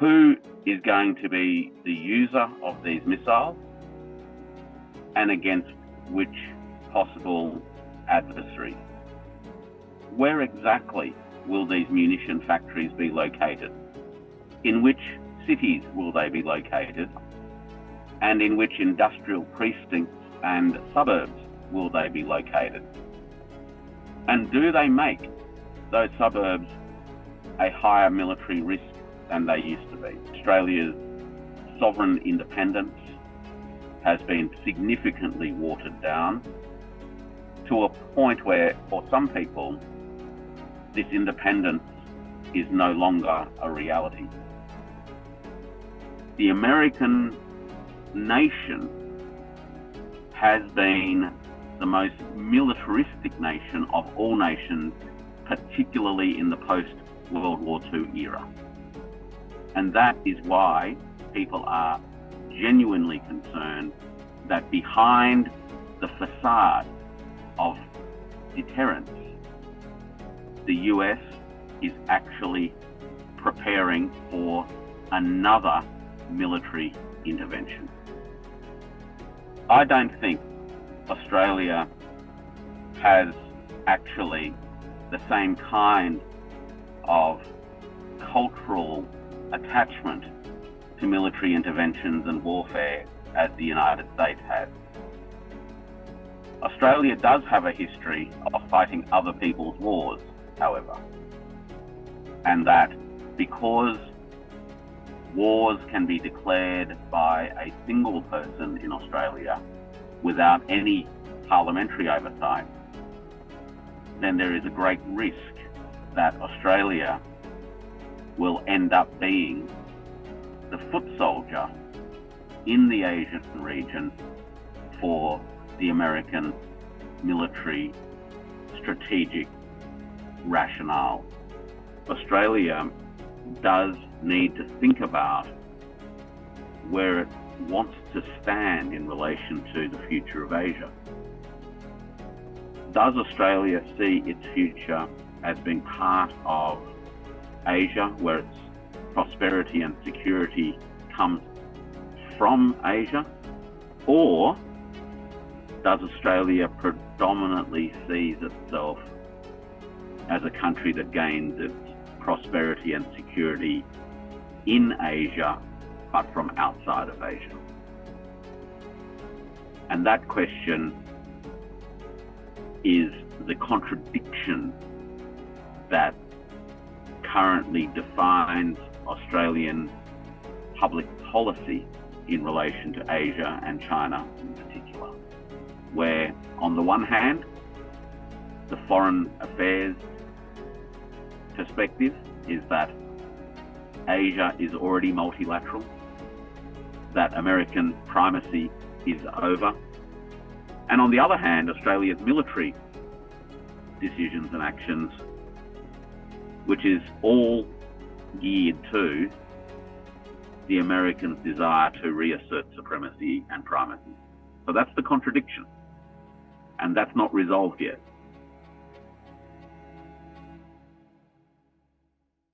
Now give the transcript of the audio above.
who is going to be the user of these missiles and against which possible adversaries. Where exactly will these munition factories be located? In which cities will they be located? And in which industrial precincts and suburbs will they be located? And do they make those suburbs a higher military risk than they used to be? Australia's sovereign independence has been significantly watered down to a point where, for some people, this independence is no longer a reality. The American nation has been the most militaristic nation of all nations, particularly in the post-World War II era. And that is why people are genuinely concerned that behind the facade of deterrence, the US is actually preparing for another military intervention. I don't think Australia has actually the same kind of cultural attachment to military interventions and warfare as the United States has. Australia does have a history of fighting other people's wars, however, and that because wars can be declared by a single person in Australia without any parliamentary oversight, then there is a great risk that Australia will end up being the foot soldier in the Asian region for the American military strategic rationale. Australia does need to think about where it wants to stand in relation to the future of Asia. Does Australia see its future as being part of Asia, where its prosperity and security comes from Asia? Or does Australia predominantly sees itself as a country that gains its prosperity and security in Asia, but from outside of Asia? And that question is the contradiction that currently defines Australian public policy in relation to Asia and China in particular, where on the one hand, the foreign affairs perspective is that Asia is already multilateral, that American primacy is over. And on the other hand, Australia's military decisions and actions, which is all geared to the Americans' desire to reassert supremacy and primacy. So that's the contradiction, and that's not resolved yet.